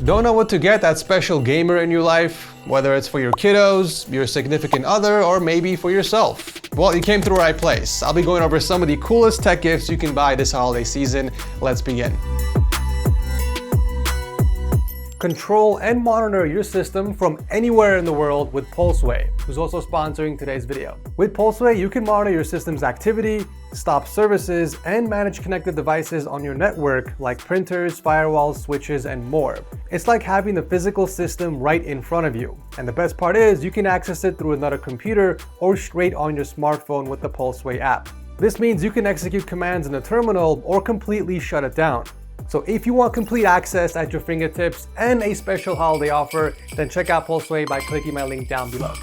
Don't know what to get that special gamer in your life? Whether it's for your kiddos, your significant other, or maybe for yourself? Well, you came through the right place. I'll be going over some of the coolest tech gifts you can buy this holiday season. Let's begin. Control and monitor your system from anywhere in the world with Pulseway, who's also sponsoring today's video. With Pulseway, you can monitor your system's activity, stop services, and manage connected devices on your network like printers, firewalls, switches, and more. It's like having the physical system right in front of you. And the best part is you can access it through another computer or straight on your smartphone with the Pulseway app. This means you can execute commands in the terminal or completely shut it down. So if you want complete access at your fingertips and a special holiday offer, then check out Pulseway by clicking my link down below.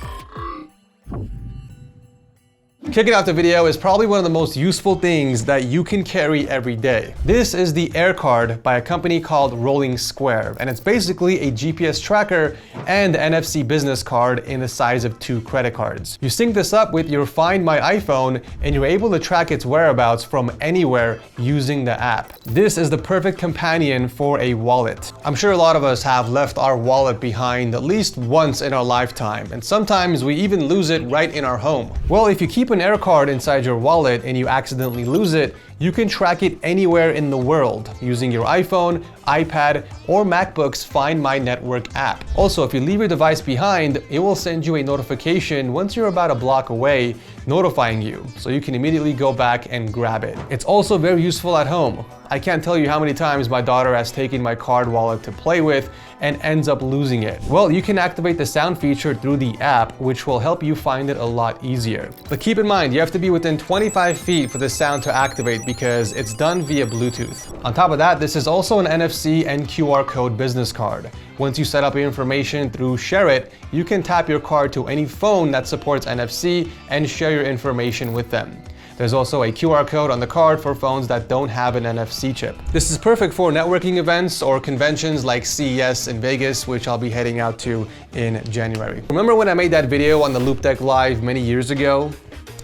Kicking off the video is probably one of the most useful things that you can carry every day. This is the Aircard by a company called Rolling Square, and it's basically a GPS tracker and NFC business card in the size of 2 credit cards. You sync this up with your Find My iPhone and you're able to track its whereabouts from anywhere using the app. This is the perfect companion for a wallet. I'm sure a lot of us have left our wallet behind at least once in our lifetime, and sometimes we even lose it right in our home. Well, if you keep an Aircard inside your wallet and you accidentally lose it, you can track it anywhere in the world using your iPhone, iPad, or MacBook's Find My Network app. Also, if you leave your device behind, it will send you a notification once you're about a block away, notifying you, so you can immediately go back and grab it. It's also very useful at home. I can't tell you how many times my daughter has taken my card wallet to play with and ends up losing it. Well, you can activate the sound feature through the app, which will help you find it a lot easier. But keep in mind, you have to be within 25 feet for the sound to activate because it's done via Bluetooth. On top of that, this is also an NFC and QR code business card. Once you set up your information through Share It, you can tap your card to any phone that supports NFC and share your information with them. There's also a QR code on the card for phones that don't have an NFC chip. This is perfect for networking events or conventions like CES in Vegas, which I'll be heading out to in January. Remember when I made that video on the Loupdeck Live many years ago?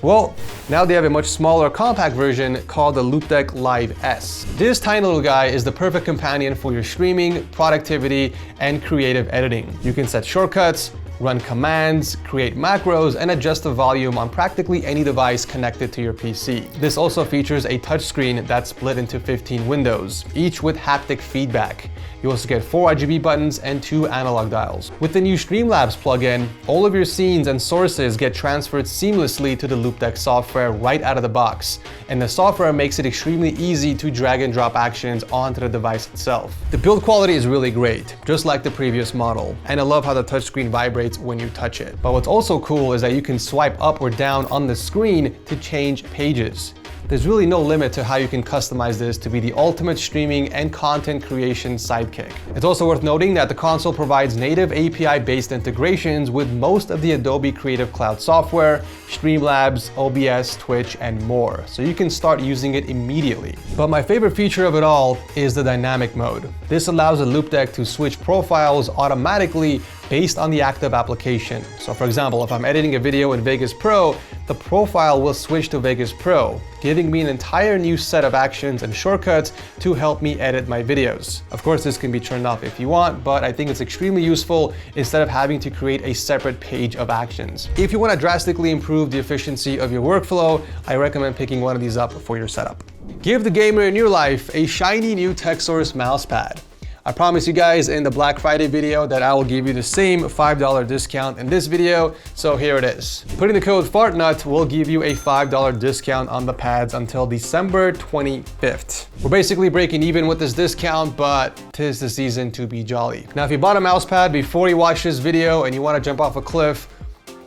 Well, now they have a much smaller compact version called the Loupdeck Live S. This tiny little guy is the perfect companion for your streaming, productivity, and creative editing. You can set shortcuts, run commands, create macros, and adjust the volume on practically any device connected to your PC. This also features a touchscreen that's split into 15 windows, each with haptic feedback. You also get 4 RGB buttons and 2 analog dials. With the new Streamlabs plugin, all of your scenes and sources get transferred seamlessly to the Loupdeck software right out of the box, and the software makes it extremely easy to drag and drop actions onto the device itself. The build quality is really great, just like the previous model, and I love how the touchscreen vibrates when you touch it. But what's also cool is that you can swipe up or down on the screen to change pages. There's really no limit to how you can customize this to be the ultimate streaming and content creation sidekick. It's also worth noting that the console provides native API-based integrations with most of the Adobe Creative Cloud software, Streamlabs, OBS, Twitch, and more, so you can start using it immediately. But my favorite feature of it all is the dynamic mode. This allows the Loupdeck to switch profiles automatically based on the active application. So for example, if I'm editing a video in Vegas Pro, the profile will switch to Vegas Pro, giving me an entire new set of actions and shortcuts to help me edit my videos. Of course, this can be turned off if you want, but I think it's extremely useful instead of having to create a separate page of actions. If you want to drastically improve the efficiency of your workflow, I recommend picking one of these up for your setup. Give the gamer in your life a shiny new TechSource mousepad. I promise you guys in the Black Friday video that I will give you the same $5 discount in this video, so here it is. Putting the code FARTNUT will give you a $5 discount on the pads until December 25th. We're basically breaking even with this discount, but 'tis the season to be jolly. Now, if you bought a mousepad before you watch this video and you want to jump off a cliff,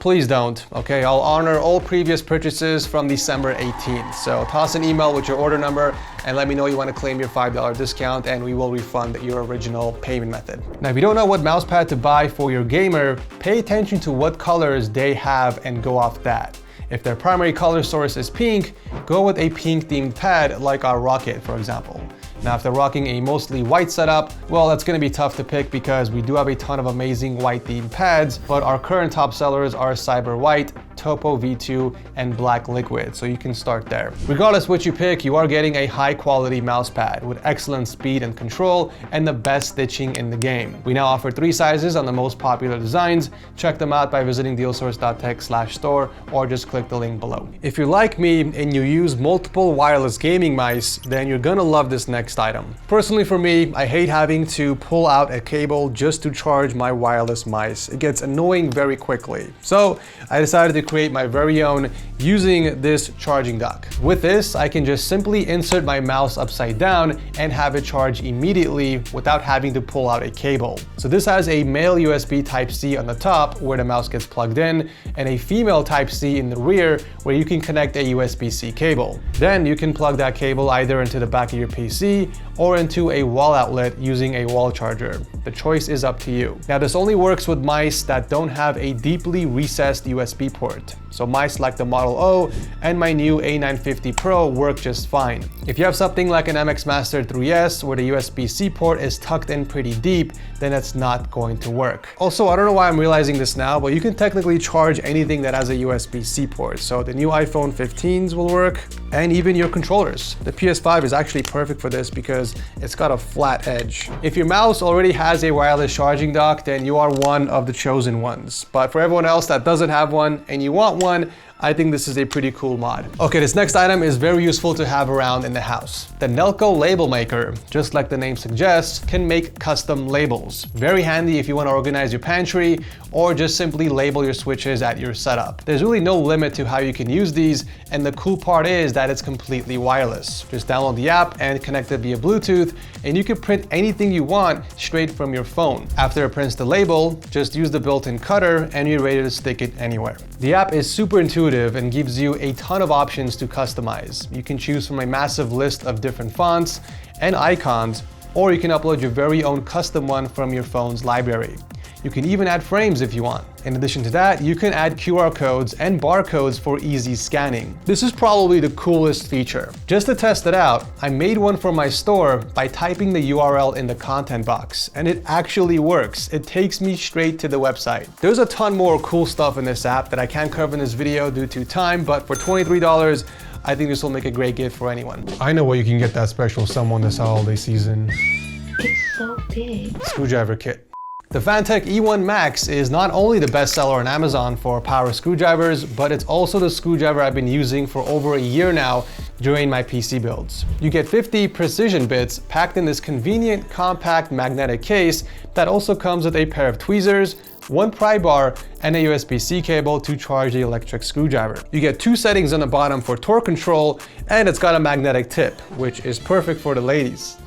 please don't, okay? I'll honor all previous purchases from December 18th. So toss an email with your order number and let me know you want to claim your $5 discount and we will refund your original payment method. Now, if you don't know what mousepad to buy for your gamer, pay attention to what colors they have and go off that. If their primary color source is pink, go with a pink themed pad like our Rocket, for example. Now, if they're rocking a mostly white setup, well, that's gonna be tough to pick because we do have a ton of amazing white themed pads, but our current top sellers are Cyber White, Topo V2, and Black Liquid, so you can start there. Regardless which you pick, you are getting a high quality mouse pad with excellent speed and control and the best stitching in the game. We now offer 3 sizes on the most popular designs. Check them out by visiting dealsource.tech/store or just click the link below. If you're like me and you use multiple wireless gaming mice, then you're gonna love this next item. Personally for me, I hate having to pull out a cable just to charge my wireless mice. It gets annoying very quickly. So I decided to create my very own using this charging dock. With this, I can just simply insert my mouse upside down and have it charge immediately without having to pull out a cable. So this has a male USB Type-C on the top where the mouse gets plugged in, and a female Type-C in the rear where you can connect a USB-C cable. Then you can plug that cable either into the back of your PC or into a wall outlet using a wall charger. The choice is up to you. Now, this only works with mice that don't have a deeply recessed USB port. So mice like the Model O and my new A950 Pro work just fine. If you have something like an MX Master 3S where the USB-C port is tucked in pretty deep, then it's not going to work. Also, I don't know why I'm realizing this now, but you can technically charge anything that has a USB-C port. So the new iPhone 15s will work, and even your controllers. The PS5 is actually perfect for this because it's got a flat edge. If your mouse already has a wireless charging dock, then you are one of the chosen ones. But for everyone else that doesn't have one and you want one, I think this is a pretty cool mod. Okay, this next item is very useful to have around in the house. The Nelko label maker, just like the name suggests, can make custom labels. Very handy if you want to organize your pantry or just simply label your switches at your setup. There's really no limit to how you can use these, and the cool part is that it's completely wireless. Just download the app and connect it via Bluetooth, and you can print anything you want straight from your phone. After it prints the label, just use the built-in cutter and you're ready to stick it anywhere. The app is super intuitive and gives you a ton of options to customize. You can choose from a massive list of different fonts and icons, or you can upload your very own custom one from your phone's library. You can even add frames if you want. In addition to that, you can add QR codes and barcodes for easy scanning. This is probably the coolest feature. Just to test it out, I made one for my store by typing the URL in the content box, and it actually works. It takes me straight to the website. There's a ton more cool stuff in this app that I can't cover in this video due to time, but for $23, I think this will make a great gift for anyone. I know where you can get that special someone this holiday season. It's so big. Screwdriver kit. The Fantikk E1 Max is not only the best seller on Amazon for power screwdrivers, but it's also the screwdriver I've been using for over a year now during my PC builds. You get 50 precision bits packed in this convenient, compact magnetic case that also comes with a pair of tweezers, 1 pry bar, and a USB-C cable to charge the electric screwdriver. You get 2 settings on the bottom for torque control, and it's got a magnetic tip, which is perfect for the ladies.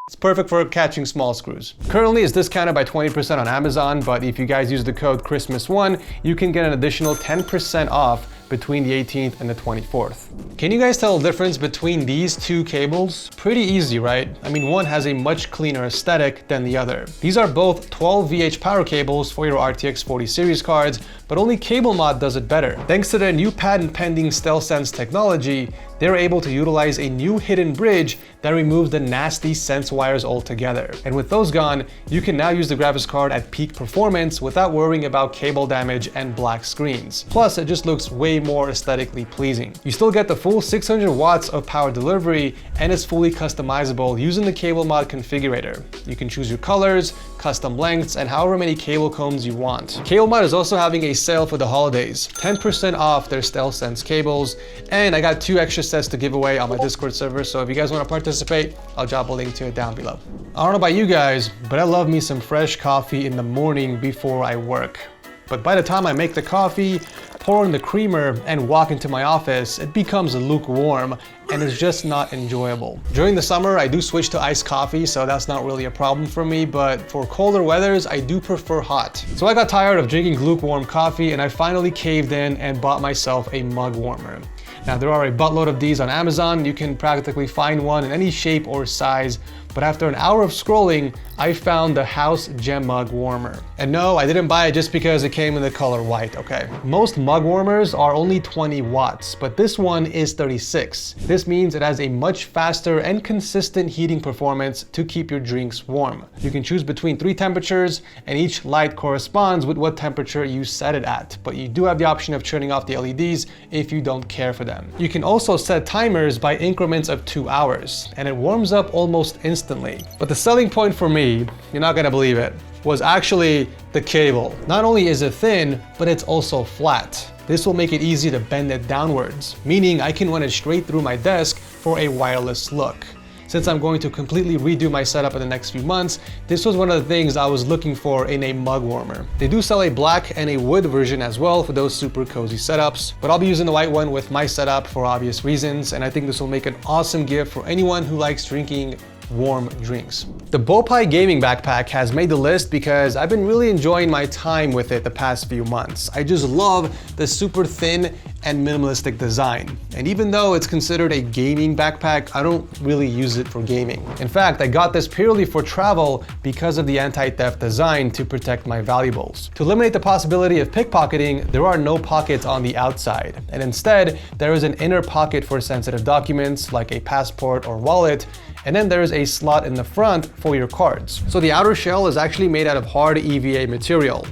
It's perfect for catching small screws. Currently, it's discounted by 20% on Amazon, but if you guys use the code Christmas1, you can get an additional 10% off between the 18th and the 24th. Can you guys tell the difference between these two cables? Pretty easy, right? I mean, one has a much cleaner aesthetic than the other. These are both 12 VH power cables for your RTX 40 series cards, but only Cablemod does it better. Thanks to their new patent pending StealthSense technology, they're able to utilize a new hidden bridge that removes the nasty sense wires altogether. And with those gone, you can now use the graphics card at peak performance without worrying about cable damage and black screens. Plus, it just looks way more aesthetically pleasing. You still get the full 600 watts of power delivery, and it's fully customizable using the Cablemod configurator. You can choose your colors, custom lengths, and however many cable combs you want. Cablemod is also having a sale for the holidays, 10% off their StealthSense cables, and I got 2 extra sets to give away on my Discord server, so if you guys want to participate, I'll drop a link to it down below. I don't know about you guys, but I love me some fresh coffee in the morning before I work. But by the time I make the coffee, pour in the creamer, and walk into my office, it becomes lukewarm and it's just not enjoyable. During the summer, I do switch to iced coffee, so that's not really a problem for me, but for colder weathers, I do prefer hot. So I got tired of drinking lukewarm coffee, and I finally caved in and bought myself a mug warmer. Now, there are a buttload of these on Amazon. You can practically find one in any shape or size but after an hour of scrolling, I found the House Gem Mug Warmer. And no, I didn't buy it just because it came in the color white, okay? Most mug warmers are only 20 watts, but this one is 36. This means it has a much faster and consistent heating performance to keep your drinks warm. You can choose between 3 temperatures, and each light corresponds with what temperature you set it at, but you do have the option of turning off the LEDs if you don't care for them. You can also set timers by increments of 2 hours, and it warms up almost instantly. But the selling point for me, you're not gonna believe it, was actually the cable. Not only is it thin, but it's also flat. This will make it easy to bend it downwards, meaning I can run it straight through my desk for a wireless look. Since I'm going to completely redo my setup in the next few months, this was one of the things I was looking for in a mug warmer. They do sell a black and a wood version as well for those super cozy setups, but I'll be using the white one with my setup for obvious reasons, and I think this will make an awesome gift for anyone who likes drinking warm drinks. The Bopai gaming backpack has made the list because I've been really enjoying my time with it the past few months. I just love the super thin and minimalistic design. And even though it's considered a gaming backpack, I don't really use it for gaming. In fact, I got this purely for travel because of the anti-theft design to protect my valuables. To eliminate the possibility of pickpocketing, there are no pockets on the outside. And instead, there is an inner pocket for sensitive documents like a passport or wallet, and then there is a slot in the front for your cards. So the outer shell is actually made out of hard EVA material,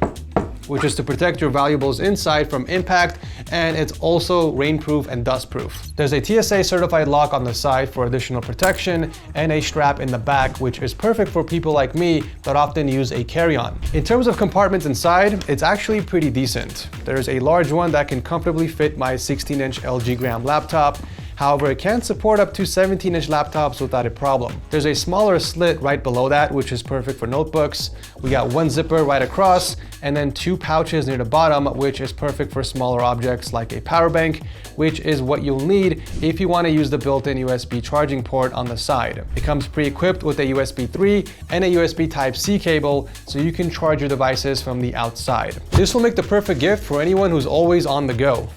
which is to protect your valuables inside from impact, and it's also rainproof and dustproof. There's a TSA certified lock on the side for additional protection, and a strap in the back, which is perfect for people like me that often use a carry-on. In terms of compartments inside, it's actually pretty decent. There's a large one that can comfortably fit my 16-inch LG Gram laptop. However, it can support up to 17-inch laptops without a problem. There's a smaller slit right below that, which is perfect for notebooks. We got one zipper right across, and then 2 pouches near the bottom, which is perfect for smaller objects like a power bank, which is what you'll need if you want to use the built-in USB charging port on the side. It comes pre-equipped with a USB 3 and a USB Type-C cable, so you can charge your devices from the outside. This will make the perfect gift for anyone who's always on the go.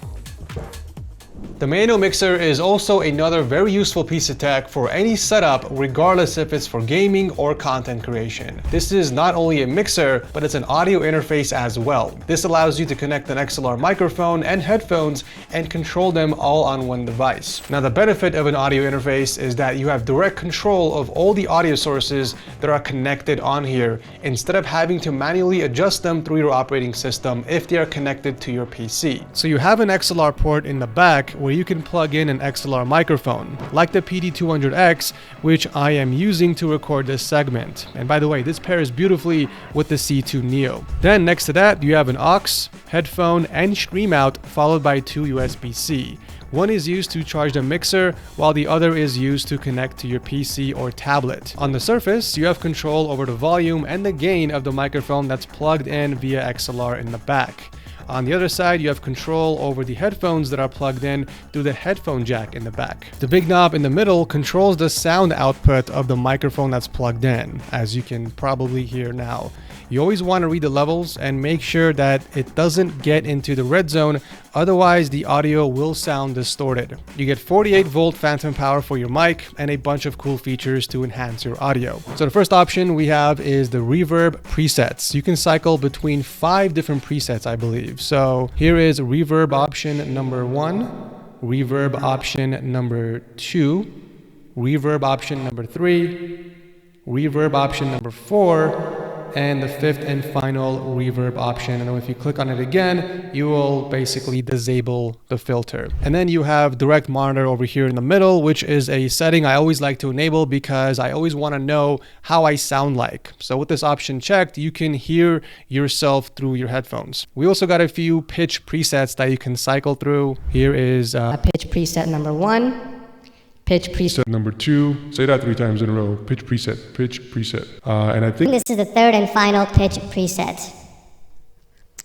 The Maono Mixer is also another very useful piece of tech for any setup, regardless if it's for gaming or content creation. This is not only a mixer, but it's an audio interface as well. This allows you to connect an XLR microphone and headphones and control them all on one device. Now, the benefit of an audio interface is that you have direct control of all the audio sources that are connected on here, instead of having to manually adjust them through your operating system if they are connected to your PC. So you have an XLR port in the back where you can plug in an XLR microphone, like the PD200X, which I am using to record this segment. And by the way, this pairs beautifully with the C2 Neo. Then next to that, you have an aux, headphone, and stream out, followed by 2 USB-C. One is used to charge the mixer, while the other is used to connect to your PC or tablet. On the surface, you have control over the volume and the gain of the microphone that's plugged in via XLR in the back. On the other side, you have control over the headphones that are plugged in through the headphone jack in the back. The big knob in the middle controls the sound output of the microphone that's plugged in, as you can probably hear now. You always want to read the levels and make sure that it doesn't get into the red zone, otherwise the audio will sound distorted. You get 48-volt phantom power for your mic and a bunch of cool features to enhance your audio. So the first option we have is the reverb presets. You can cycle between 5 different presets, I believe. So here is reverb option number 1, reverb option number 2, reverb option number 3, reverb option number 4, and the 5th and final reverb option. And if you click on it again, you will basically disable the filter. And then you have direct monitor over here in the middle, which is a setting I always like to enable because I always want to know how I sound like. So with this option checked, you can hear yourself through your headphones. We also got a few pitch presets that you can cycle through. Here is pitch preset number 1. Pitch preset number 2. Say that 3 times in a row. Pitch preset, pitch preset. And I think this is the 3rd and final pitch preset.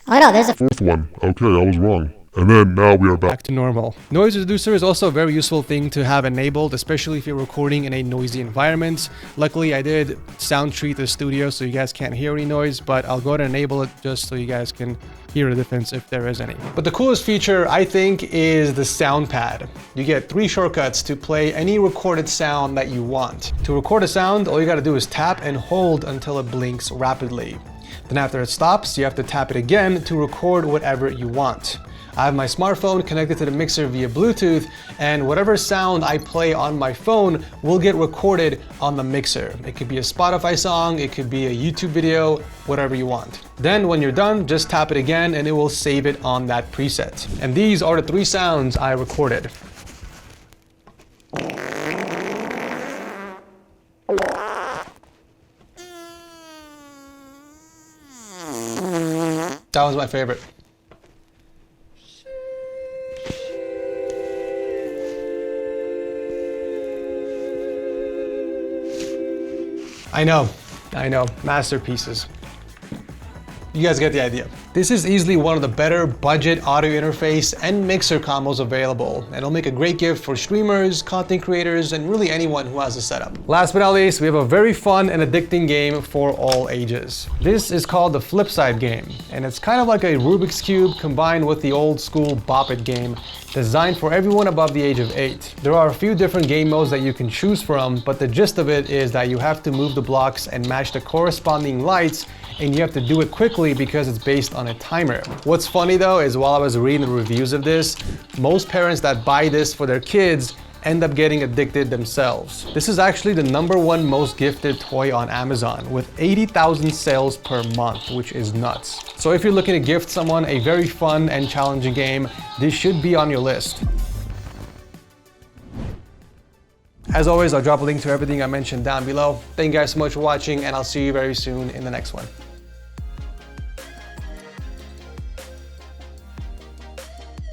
Oh no, there's a 4th one. Okay, I was wrong. And then now we are back to normal. Noise reducer is also a very useful thing to have enabled, especially if you're recording in a noisy environment. Luckily, I did sound treat the studio so you guys can't hear any noise, but I'll go ahead and enable it just so you guys can hear the difference if there is any. But the coolest feature, I think, is the sound pad. You get 3 shortcuts to play any recorded sound that you want. To record a sound, all you gotta do is tap and hold until it blinks rapidly. Then after it stops, you have to tap it again to record whatever you want. I have my smartphone connected to the mixer via Bluetooth, and whatever sound I play on my phone will get recorded on the mixer. It could be a Spotify song, it could be a YouTube video, whatever you want. Then when you're done, just tap it again and it will save it on that preset. And these are the 3 sounds I recorded. That was my favorite. I know, masterpieces. You guys get the idea. This is easily one of the better budget audio interface and mixer combos available, and it'll make a great gift for streamers, content creators, and really anyone who has a setup. Last but not least, we have a very fun and addicting game for all ages. This is called the Flipside Game, and it's kind of like a Rubik's Cube combined with the old school Bopai game, designed for everyone above the age of 8. There are a few different game modes that you can choose from, but the gist of it is that you have to move the blocks and match the corresponding lights, and you have to do it quickly because it's based on a timer. What's funny though is while I was reading the reviews of this, most parents that buy this for their kids end up getting addicted themselves. This is actually the #1 most gifted toy on Amazon with 80,000 sales per month, which is nuts. So if you're looking to gift someone a very fun and challenging game, this should be on your list. As always, I'll drop a link to everything I mentioned down below. Thank you guys so much for watching, and I'll see you very soon in the next one.